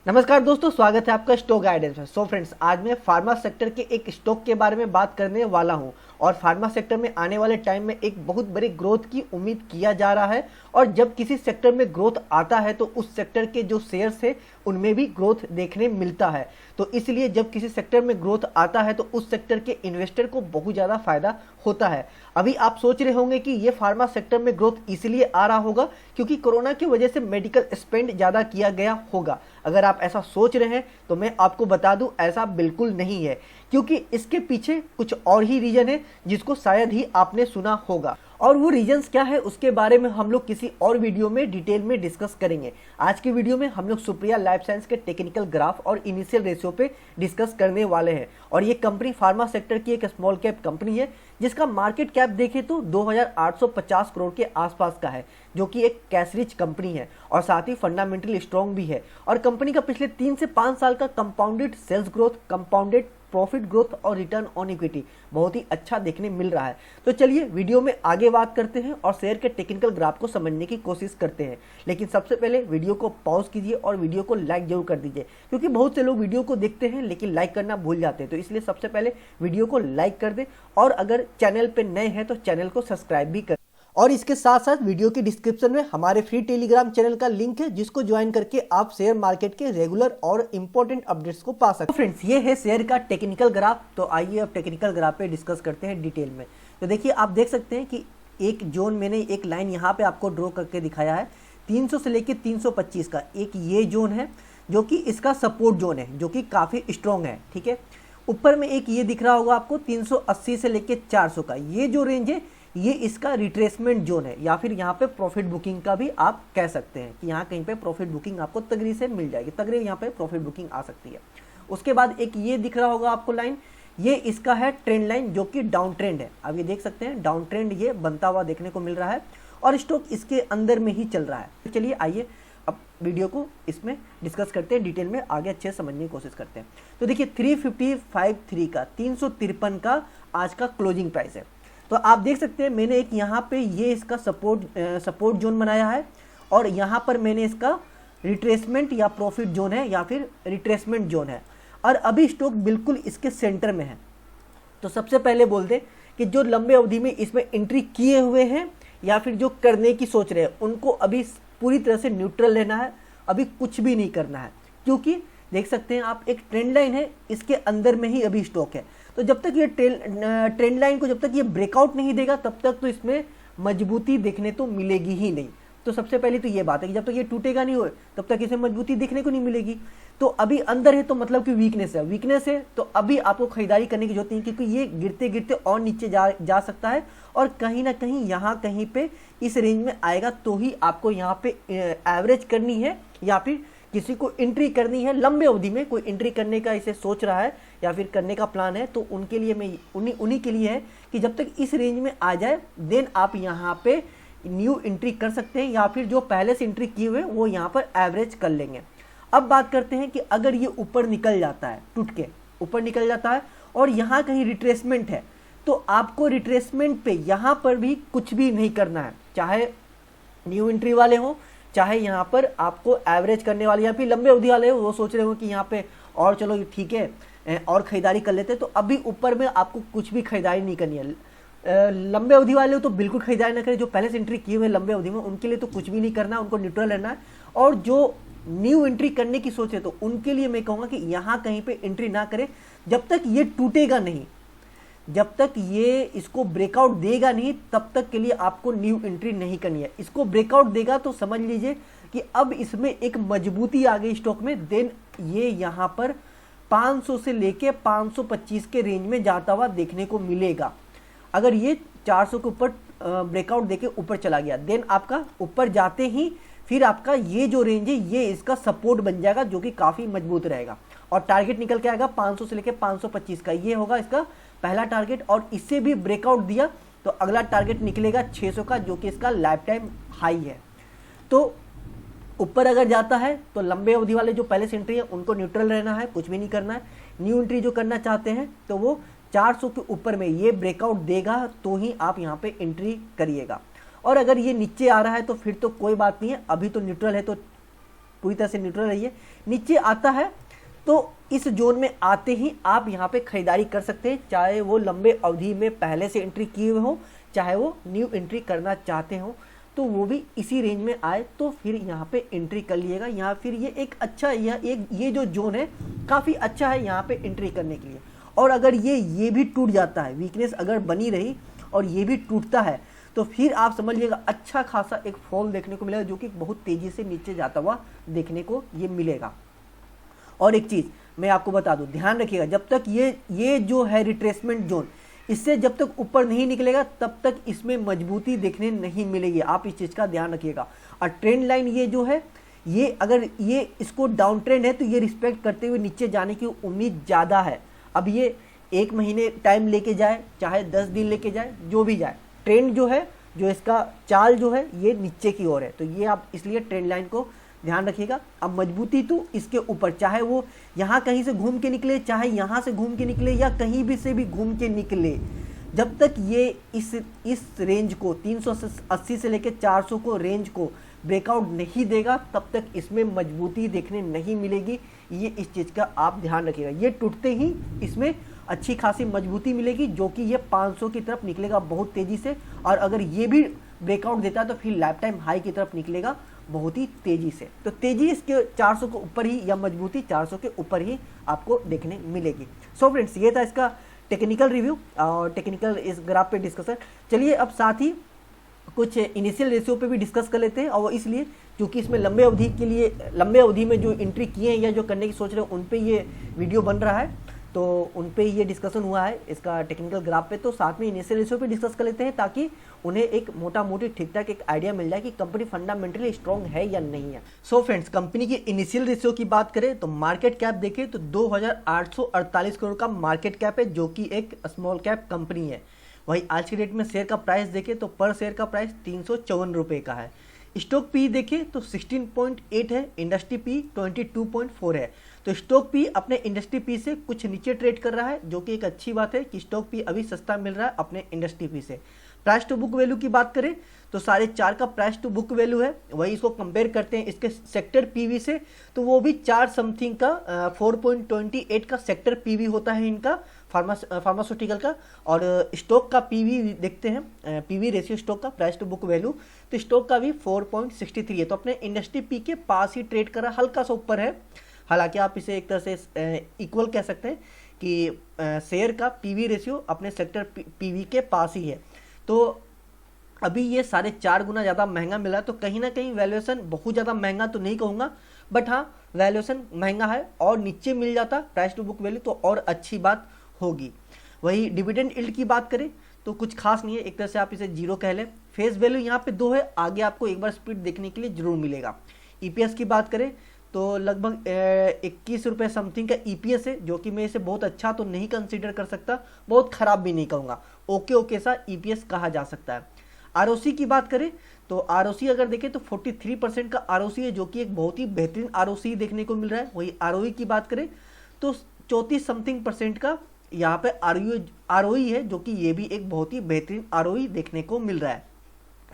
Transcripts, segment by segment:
नमस्कार दोस्तों, स्वागत है आपका स्टॉक गाइडेंस में। सो फ्रेंड्स, आज मैं फार्मा सेक्टर के एक स्टॉक के बारे में बात करने वाला हूं और फार्मा सेक्टर में आने वाले टाइम में एक बहुत बड़ी ग्रोथ की उम्मीद किया जा रहा है। और जब किसी सेक्टर में ग्रोथ आता है तो उस सेक्टर के जो शेयर्स है उनमें भी ग्रोथ देखने मिलता है। तो इसलिए जब किसी सेक्टर में ग्रोथ आता है तो उस सेक्टर के इन्वेस्टर को बहुत ज़्यादा फायदा होता है। अभी आप सोच रहे होंगे कि ये फार्मा सेक्टर में ग्रोथ इसलिए आ रहा होगा क्योंकि कोरोना की वजह से मेडिकल स्पेंड ज़्यादा किया गया होगा। अगर आप ऐसा सोच रहे हैं तो मैं आपको बता दूं, ऐसा बिल्कुल नहीं है, क्योंकि इसके पीछे कुछ और ही रीजन है जिसको शायद ही आपने सुना होगा। और वो रीजंस क्या है उसके बारे में हम लोग किसी और वीडियो में डिटेल में डिस्कस करेंगे। आज की वीडियो में हम लोग सुप्रिया लाइफ साइंस के टेक्निकल ग्राफ और इनिशियल रेशियो पे डिस्कस करने वाले हैं। और ये कंपनी फार्मा सेक्टर की एक स्मॉल कैप कंपनी है जिसका मार्केट कैप देखें तो 2850 करोड़ के आसपास का है, जो कि एक कैश रिच कंपनी है और साथ ही फंडामेंटली स्ट्रॉन्ग भी है। और कंपनी का पिछले 3 से 5 साल का compounded sales growth, compounded profit growth और रिटर्न ऑन इक्विटी बहुत ही अच्छा देखने मिल रहा है। तो चलिए वीडियो में आगे बात करते हैं और शेयर के टेक्निकल ग्राफ को समझने की कोशिश करते हैं। लेकिन सबसे पहले वीडियो को पॉज कीजिए और वीडियो को लाइक जरूर कर दीजिए, क्योंकि बहुत से लोग वीडियो को देखते हैं लेकिन लाइक करना भूल जाते हैं। तो इसलिए सबसे पहले वीडियो को लाइक कर दें और अगर चैनल पर नए हैं तो चैनल को सब्सक्राइब भी कर। और इसके साथ साथ वीडियो की डिस्क्रिप्शन में हमारे फ्री टेलीग्राम चैनल का लिंक है, जिसको ज्वाइन करके आप शेयर मार्केट के रेगुलर और इंपॉर्टेंट अपडेट्स को पा सकते हैं। फ्रेंड्स, ये है शेयर का टेक्निकल ग्राफ। तो आइए अब टेक्निकल ग्राफ पे डिस्कस करते हैं डिटेल में। तो देखिए, आप देख सकते हैं कि एक जोन मैंने एक लाइन यहाँ पे आपको ड्रॉ करके दिखाया है। 300 से लेकर 325 का एक ये जोन है जो कि इसका सपोर्ट जोन है, जो कि काफ़ी स्ट्रॉन्ग है। ठीक है, ऊपर में एक ये दिख रहा होगा आपको 380 से लेकर 400 का, ये जो रेंज है ये इसका रिट्रेसमेंट जोन है, या फिर यहाँ पे प्रॉफिट बुकिंग का भी आप कह सकते हैं कि यहाँ कहीं पे प्रॉफिट बुकिंग आपको तगड़ी से मिल जाएगी, तगड़ी यहाँ पे प्रॉफिट बुकिंग आ सकती है। उसके बाद एक ये दिख रहा होगा आपको लाइन, ये इसका है ट्रेंड लाइन जो कि डाउन ट्रेंड है। अब ये देख सकते हैं डाउन ट्रेंड ये बनता हुआ देखने को मिल रहा है और स्टॉक इसके अंदर में ही चल रहा है। तो चलिए आइए अब वीडियो को इसमें डिस्कस करते हैं, डिटेल में आगे अच्छे से समझने की कोशिश करते हैं। तो देखिए 355.3 का 353 का आज का क्लोजिंग प्राइस है। तो आप देख सकते हैं मैंने एक यहाँ पे ये इसका सपोर्ट जोन बनाया है और यहाँ पर मैंने इसका रिट्रेसमेंट या प्रॉफिट जोन है या फिर रिट्रेसमेंट जोन है, और अभी स्टॉक बिल्कुल इसके सेंटर में है। तो सबसे पहले बोल दें कि जो लंबे अवधि में इसमें एंट्री किए हुए हैं या फिर जो करने की सोच रहे हैं उनको अभी पूरी तरह से न्यूट्रल लेना है, अभी कुछ भी नहीं करना है। क्योंकि देख सकते हैं आप एक ट्रेंड लाइन है, इसके अंदर में ही अभी स्टॉक है। तो जब तक ये ट्रेंड लाइन को जब तक ये ब्रेकआउट नहीं देगा तब तक तो इसमें मजबूती देखने तो मिलेगी ही नहीं। तो सबसे पहले तो ये बात है कि जब तक ये टूटेगा नहीं हो तब तक इसे मजबूती देखने को नहीं मिलेगी। तो अभी अंदर है तो मतलब कि वीकनेस है, तो अभी आपको खरीदारी करने की जरूरत नहीं, क्योंकि ये गिरते गिरते और नीचे जा सकता है और कहीं ना कहीं यहाँ कहीं पे इस रेंज में आएगा। तो ही आपको यहाँ पे एवरेज करनी है या फिर किसी को एंट्री करनी है। लंबे अवधि में कोई एंट्री करने का इसे सोच रहा है या फिर करने का प्लान है तो उनके लिए मैं उन्हीं के लिए है कि जब तक इस रेंज में आ जाए देन आप यहाँ पे न्यू एंट्री कर सकते हैं, या फिर जो पहले से एंट्री किए हुए वो यहाँ पर एवरेज कर लेंगे। अब बात करते हैं कि अगर ये ऊपर निकल जाता है, टूट के ऊपर निकल जाता है और यहाँ कहीं रिट्रेसमेंट है, तो आपको रिट्रेसमेंट पे यहाँ पर भी कुछ भी नहीं करना है। चाहे न्यू एंट्री वाले हो, चाहे यहाँ पर आपको एवरेज करने वाले या फिर लंबे अवधि वाले हो, वो सोच रहे हो कि यहाँ पे और चलो ठीक है और खरीदारी कर लेते, तो अभी ऊपर में आपको कुछ भी खरीदारी नहीं करनी है। लंबे अवधि वाले हो तो बिल्कुल खरीदारी ना करें, जो पहले से एंट्री किए हुए लंबे अवधि में उनके लिए तो कुछ भी नहीं करना, उनको न्यूट्रल रहना है। और जो न्यू एंट्री करने की सोच है तो उनके लिए मैं कहूँगा कि यहाँ कहीं पे एंट्री ना करें जब तक ये टूटेगा नहीं, जब तक ये इसको ब्रेकआउट देगा नहीं तब तक के लिए आपको न्यू एंट्री नहीं करनी है। इसको ब्रेकआउट देगा तो समझ लीजिए कि अब इसमें एक मजबूती आ गई स्टॉक में, देन ये यहाँ पर 500 से लेके 525 के रेंज में जाता हुआ देखने को मिलेगा। अगर ये 400 के ऊपर ब्रेकआउट देके ऊपर चला गया देन आपका ऊपर जाते ही फिर आपका ये जो रेंज है ये इसका सपोर्ट बन जाएगा, जो कि काफ़ी मजबूत रहेगा और टारगेट निकल के आएगा 500 से लेके 525 का, ये होगा इसका पहला टारगेट। और इससे भी ब्रेकआउट दिया तो अगला टारगेट निकलेगा 600 का, जो कि इसका लाइफ टाइम हाई है। तो ऊपर अगर जाता है तो लंबे अवधि वाले जो पहले से एंट्री है उनको न्यूट्रल रहना है, कुछ भी नहीं करना है। न्यू एंट्री जो करना चाहते हैं तो वो 400 के ऊपर में ये ब्रेकआउट देगा तो ही आप यहाँ पे एंट्री करिएगा। और अगर ये नीचे आ रहा है तो फिर तो कोई बात नहीं है, अभी तो न्यूट्रल है तो पूरी तरह से न्यूट्रल रहिए। नीचे आता है तो इस जोन में आते ही आप यहाँ पे खरीदारी कर सकते हैं, चाहे वो लंबे अवधि में पहले से एंट्री किए हुए हो, चाहे वो न्यू एंट्री करना चाहते हो, तो वो भी इसी रेंज में आए तो फिर यहाँ पे एंट्री कर लिएगा। यहाँ फिर ये एक अच्छा ये जो जोन है काफ़ी अच्छा है यहाँ पे एंट्री करने के लिए। और अगर ये भी टूट जाता है, वीकनेस अगर बनी रही और ये भी टूटता है, तो फिर आप समझिएगा अच्छा खासा एक फॉल देखने को मिलेगा, जो कि बहुत तेज़ी से नीचे जाता हुआ देखने को ये मिलेगा। और एक चीज़ मैं आपको बता दूं, ध्यान रखिएगा, जब तक ये जो है रिट्रेसमेंट जोन, इससे जब तक ऊपर नहीं निकलेगा तब तक इसमें मजबूती देखने नहीं मिलेगी। आप इस चीज़ का ध्यान रखिएगा। और ट्रेंड लाइन ये जो है, ये अगर ये इसको डाउन ट्रेंड है तो ये रिस्पेक्ट करते हुए नीचे जाने की उम्मीद ज़्यादा है। अब ये 1 महीने टाइम लेके जाए, चाहे 10 दिन लेके जाए, जो भी जाए, ट्रेंड जो है, जो इसका चाल जो है, ये नीचे की ओर है। तो ये आप इसलिए ट्रेंड लाइन को ध्यान रखिएगा। अब मजबूती तो इसके ऊपर, चाहे वो यहाँ कहीं से घूम के निकले, चाहे यहाँ से घूम के निकले, या कहीं भी से भी घूम के निकले, जब तक ये इस रेंज को 380 से लेकर 400 को रेंज को ब्रेकआउट नहीं देगा, तब तक इसमें मजबूती देखने नहीं मिलेगी। ये इस चीज़ का आप ध्यान रखिएगा। ये टूटते ही इसमें अच्छी खासी मजबूती मिलेगी, जो कि ये 500 की तरफ निकलेगा बहुत तेज़ी से। और अगर ये भी ब्रेकआउट देता है तो फिर लाइफ टाइम हाई की तरफ निकलेगा बहुत ही तेज़ी से। तो तेज़ी इसके 400 के ऊपर ही, या मजबूती 400 के ऊपर ही आपको देखने मिलेगी। सो फ्रेंड्स, ये था इसका टेक्निकल रिव्यू और टेक्निकल इस ग्राफ पे डिस्कशन। चलिए अब साथ ही कुछ इनिशियल रेशियो पे भी डिस्कस कर लेते हैं। और इसलिए क्योंकि इसमें लंबे अवधि में जो एंट्री किए हैं या जो करने की सोच रहे हैं, उन पे ये वीडियो बन रहा है, तो उन पे ये डिस्कशन हुआ है इसका टेक्निकल ग्राफ पे। तो साथ में इनिशियल रेशियो पे डिस्कस कर लेते हैं, ताकि उन्हें एक मोटा मोटी ठीक ठाक एक आइडिया मिल जाए कि कंपनी फंडामेंटली स्ट्रॉन्ग है या नहीं है। सो फ्रेंड्स, कंपनी की इनिशियल रेशियो की बात करें तो मार्केट कैप देखें तो 2848 करोड़ का मार्केट कैप है, जो कि एक स्मॉल कैप कंपनी है। वही आज की डेट में शेयर का प्राइस देखें तो पर शेयर का प्राइस 354 रुपये का है। स्टॉक पी देखें तो 16.8 है, इंडस्ट्री पी 22.4 है। तो स्टॉक पी अपने इंडस्ट्री पी से कुछ नीचे ट्रेड कर रहा है, जो कि एक अच्छी बात है कि स्टॉक पी अभी सस्ता मिल रहा है अपने इंडस्ट्री पी से। प्राइस टू बुक वैल्यू की बात करें तो 4.5 का प्राइस टू बुक वैल्यू है। वही इसको कंपेयर करते हैं इसके सेक्टर पीवी से, तो वो भी 4 समथिंग का 4.28 का सेक्टर पीवी होता है इनका फार्मास्यूटिकल का। और स्टॉक का पीवी देखते हैं, पीवी रेशियो स्टॉक का प्राइस टू बुक वैल्यू, तो स्टॉक का भी 4.63 है। तो अपने इंडस्ट्री पी के पास ही ट्रेड कर रहा, हल्का सा ऊपर है। हालांकि आप इसे एक तरह से इक्वल कह सकते हैं कि शेयर का पीवी रेशियो अपने सेक्टर पीवी के पास ही है। तो अभी ये 4.5 गुना ज़्यादा महंगा मिला, तो कहीं ना कहीं वैल्यूएशन बहुत ज़्यादा महंगा तो नहीं कहूँगा, बट हाँ वैल्यूएशन महंगा है। और नीचे मिल जाता प्राइस टू बुक वैल्यू तो और अच्छी बात होगी। वही डिविडेंड यील्ड की बात करें तो कुछ खास नहीं है, एक तरह से आप इसे 0 कह लें। फेस वैल्यू यहाँ पे 2 है, आगे आपको एक बार स्पीड देखने के लिए जरूर मिलेगा। ईपीएस की बात करें तो लगभग 21 रुपये समथिंग का ईपीएस है, जो कि मैं इसे बहुत अच्छा तो नहीं कंसीडर कर सकता, बहुत खराब भी नहीं कहूँगा, ओके सा ईपीएस कहा जा सकता है। आरओसी की बात करें तो आरओसी अगर देखें तो 43% का आरओसी है, जो कि एक बहुत ही बेहतरीन आरओसी देखने को मिल रहा है। वही आरओई की बात करें तो 34 समथिंग % का यहाँ पे आरओई है, जो कि ये भी एक बहुत ही बेहतरीन आरओई देखने को मिल रहा है।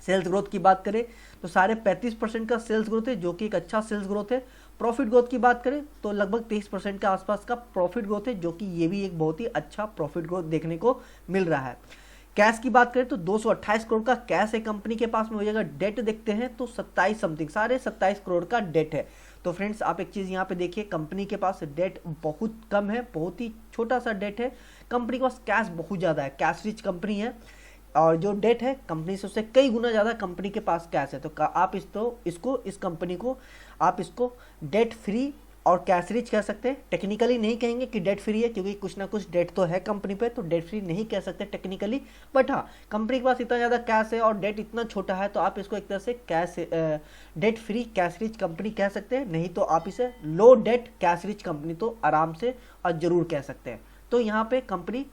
सेल्स ग्रोथ की बात करें तो 35% का सेल्स ग्रोथ है, जो कि एक अच्छा सेल्स ग्रोथ है। प्रॉफिट ग्रोथ की बात करें तो लगभग 23% के आसपास का प्रॉफिट ग्रोथ है, जो कि ये भी एक बहुत ही अच्छा प्रॉफिट ग्रोथ देखने को मिल रहा है। कैश की बात करें तो 228 करोड़ का कैश है कंपनी के पास में हो जाएगा। डेट देखते हैं तो 27 समथिंग 27.5 करोड़ का डेट है। तो फ्रेंड्स आप एक चीज़ यहाँ पे देखिए, कंपनी के पास डेट बहुत कम है, बहुत ही छोटा सा डेट है। कंपनी के पास कैश बहुत ज़्यादा है, कैश रिच कंपनी है, और जो डेट है कंपनी से उससे कई गुना ज़्यादा कंपनी के पास कैश है। तो आप इस कंपनी को आप इसको डेट फ्री और कैश रिच कह सकते हैं। टेक्निकली नहीं कहेंगे कि डेट फ्री है, क्योंकि कुछ ना कुछ डेट तो है कंपनी पे, तो डेट फ्री नहीं कह सकते टेक्निकली। बट हाँ, कंपनी के पास इतना ज़्यादा कैश है और डेट इतना छोटा है, तो आप इसको एक तरह से debt free cash rich company कह सकते हैं। नहीं तो आप इसे लो डेट कैश रिच कंपनी तो आराम से और ज़रूर कह सकते हैं। तो यहाँ पे कंपनी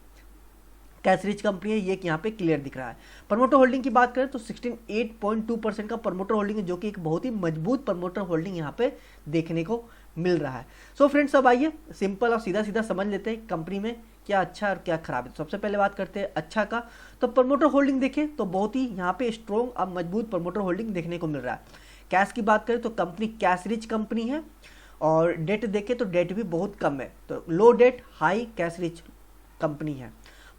कैश रिच कंपनी है, ये यहाँ पे क्लियर दिख रहा है। प्रमोटर होल्डिंग की बात करें तो 68.2% का प्रमोटर होल्डिंग है, जो कि एक बहुत ही मजबूत प्रमोटर होल्डिंग यहाँ पे देखने को मिल रहा है। सो फ्रेंड्स, अब आइए सिंपल और सीधा सीधा समझ लेते हैं कंपनी में क्या अच्छा और क्या खराब है। सबसे पहले बात करते हैं अच्छा का। तो प्रमोटर होल्डिंग देखें तो बहुत ही यहाँ पे स्ट्रॉन्ग और मजबूत प्रमोटर होल्डिंग देखने को मिल रहा है। कैश की बात करें तो कंपनी कैश रिच कंपनी है, और डेट देखें तो डेट भी बहुत कम है, तो low debt high cash rich company है।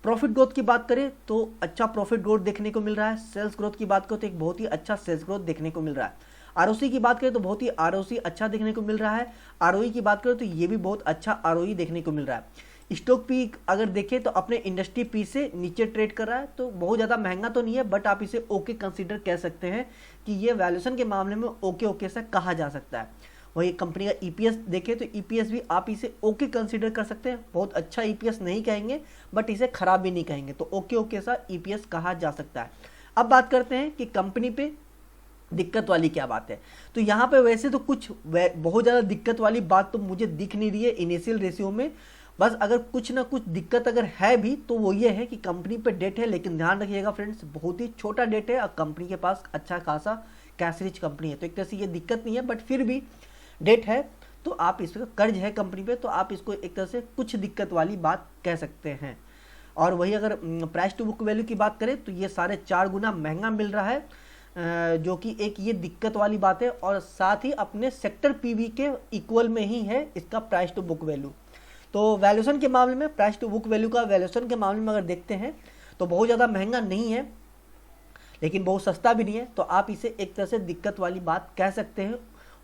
प्रॉफिट ग्रोथ की बात करें तो अच्छा प्रॉफिट ग्रोथ देखने को मिल रहा है। सेल्स ग्रोथ की बात करें तो एक बहुत ही अच्छा सेल्स ग्रोथ देखने को मिल रहा है। आरओसी की बात करें तो बहुत ही आरओसी अच्छा देखने को मिल रहा है। आरओई की बात करें तो ये भी बहुत अच्छा आरओई देखने को मिल रहा है। स्टॉक पी अगर देखें तो अपने इंडस्ट्री पी से नीचे ट्रेड कर रहा है, तो बहुत ज़्यादा महंगा तो नहीं है, बट आप इसे ओके कंसीडर कह सकते हैं कि ये वैल्यूएशन के मामले में ओके सा कहा जा सकता है। वही कंपनी का ईपीएस देखें तो ईपीएस भी आप इसे ओके कंसीडर कर सकते हैं। बहुत अच्छा ईपीएस नहीं कहेंगे, बट इसे खराब भी नहीं कहेंगे, तो ओके सा ईपीएस कहा जा सकता है। अब बात करते हैं कि कंपनी पे दिक्कत वाली क्या बात है। तो यहाँ पे वैसे तो कुछ बहुत ज़्यादा दिक्कत वाली बात तो मुझे दिख नहीं रही है इनिशियल रेशियो में। बस अगर कुछ ना कुछ दिक्कत अगर है भी तो वो ये है कि कंपनी पे डेट है, लेकिन ध्यान रखिएगा फ्रेंड्स, बहुत ही छोटा डेट है और कंपनी के पास अच्छा खासा कैश रिच कंपनी है, तो एक तरह से ये दिक्कत नहीं है, बट फिर भी डेट है तो आप इस पर कर्ज है कंपनी पे, तो आप इसको एक तरह से कुछ दिक्कत वाली बात कह सकते हैं। और वही अगर प्राइस टू बुक वैल्यू की बात करें तो ये 4.5 गुना महंगा मिल रहा है, जो कि एक ये दिक्कत वाली बात है, और साथ ही अपने सेक्टर पीवी के इक्वल में ही है इसका प्राइस टू बुक वैल्यू। तो वैल्यूएशन के मामले में, प्राइस टू बुक वैल्यू का वैल्यूएशन के मामले में अगर देखते हैं तो बहुत ज़्यादा महंगा नहीं है, लेकिन बहुत सस्ता भी नहीं है, तो आप इसे एक तरह से दिक्कत वाली बात कह सकते हैं।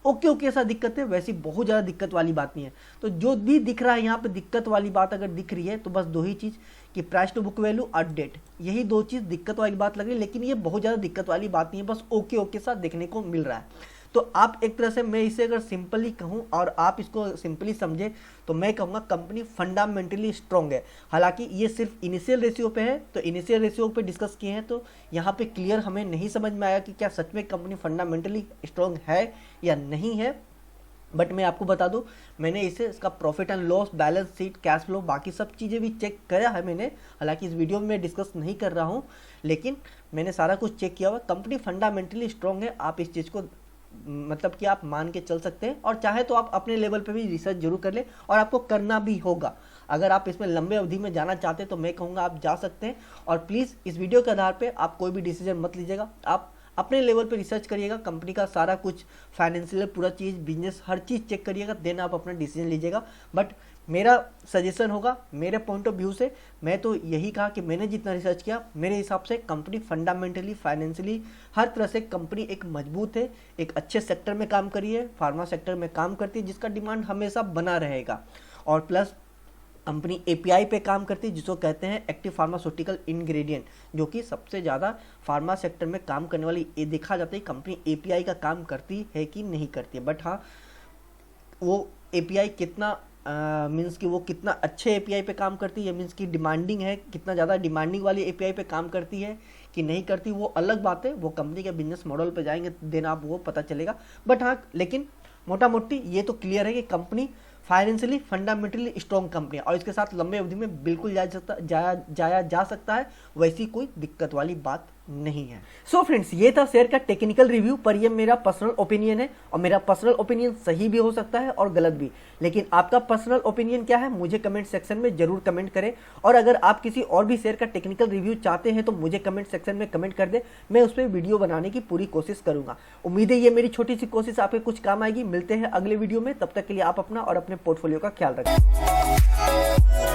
ओके सा दिक्कत है, वैसी बहुत ज़्यादा दिक्कत वाली बात नहीं है। तो जो भी दिख रहा है यहाँ पे दिक्कत वाली बात अगर दिख रही है तो बस दो ही चीज़ कि प्राइस टू बुक वैल्यू और डेट, यही दो चीज़ दिक्कत वाली बात लग रही है, लेकिन ये बहुत ज़्यादा दिक्कत वाली बात नहीं है, बस ओके सा देखने को मिल रहा है। तो आप एक तरह से, मैं इसे अगर सिंपली कहूँ और आप इसको सिंपली समझे तो मैं कहूँगा कंपनी फंडामेंटली स्ट्रॉन्ग है। हालांकि ये सिर्फ इनिशियल रेशियो पे है, तो इनिशियल रेशियो पे डिस्कस किए हैं, तो यहाँ पे क्लियर हमें नहीं समझ में आया कि क्या सच में कंपनी फंडामेंटली स्ट्रॉन्ग है या नहीं है। बट मैं आपको बता दूं, मैंने इसे इसका profit and loss, balance sheet, cash flow, बाकी सब चीज़ें भी चेक करा है मैंने। हालांकि इस वीडियो में डिस्कस नहीं कर रहा हूं, लेकिन मैंने सारा कुछ चेक किया हुआ। कंपनी फंडामेंटली स्ट्रॉन्ग है, आप इस चीज़ को मतलब कि आप मान के चल सकते हैं, और चाहे तो आप अपने लेवल पे भी रिसर्च जरूर कर ले, और आपको करना भी होगा। अगर आप इसमें लंबे अवधि में जाना चाहते हैं तो मैं कहूँगा आप जा सकते हैं। और प्लीज़ इस वीडियो के आधार पे आप कोई भी डिसीजन मत लीजिएगा, आप अपने लेवल पे रिसर्च करिएगा, कंपनी का सारा कुछ फाइनेंशियल पूरा चीज़, बिजनेस, हर चीज़ चेक करिएगा, देन आप अपना डिसीजन लीजिएगा। बट मेरा सजेशन होगा, मेरे पॉइंट ऑफ व्यू से मैं तो यही कहा कि मैंने जितना रिसर्च किया, मेरे हिसाब से कंपनी फंडामेंटली, फाइनेंशियली, हर तरह से कंपनी एक मजबूत है, एक अच्छे सेक्टर में काम करी है, फार्मा सेक्टर में काम करती है, जिसका डिमांड हमेशा बना रहेगा। और प्लस कंपनी एपीआई पे काम करती है, जिसको कहते हैं एक्टिव फार्मास्यूटिकल इंग्रेडिएंट, जो कि सबसे ज़्यादा फार्मा सेक्टर में काम करने वाली, ये देखा जाता है कंपनी एपीआई का काम करती है कि नहीं करती है। बट हाँ, वो एपीआई कितना मीन्स कि वो कितना अच्छे एपीआई पे काम करती है, मीन्स कि डिमांडिंग है, कितना ज़्यादा डिमांडिंग वाली एपीआई पे काम करती है कि नहीं करती, वो अलग बात है, वो कंपनी के बिजनेस मॉडल पे जाएंगे देन आप वो पता चलेगा। बट हाँ, लेकिन मोटा मोटी ये तो क्लियर है कि company financially fundamentally strong company है, और इसके साथ लंबे अवधि में बिल्कुल जाया जा सकता है, वैसी कोई दिक्कत वाली बात नहीं है। सो फ्रेंड्स, ये था शेयर का टेक्निकल रिव्यू, पर ये मेरा पर्सनल ओपिनियन है, और मेरा पर्सनल ओपिनियन सही भी हो सकता है और गलत भी, लेकिन आपका पर्सनल ओपिनियन क्या है मुझे कमेंट सेक्शन में जरूर कमेंट करें। और अगर आप किसी और भी शेयर का टेक्निकल रिव्यू चाहते हैं तो मुझे कमेंट सेक्शन में कमेंट कर दे, मैं उस पर वीडियो बनाने की पूरी कोशिश करूंगा। उम्मीद है ये मेरी छोटी सी कोशिश आपके कुछ काम आएगी। मिलते हैं अगले वीडियो में, तब तक के लिए आप अपना और अपने पोर्टफोलियो का ख्याल रखें।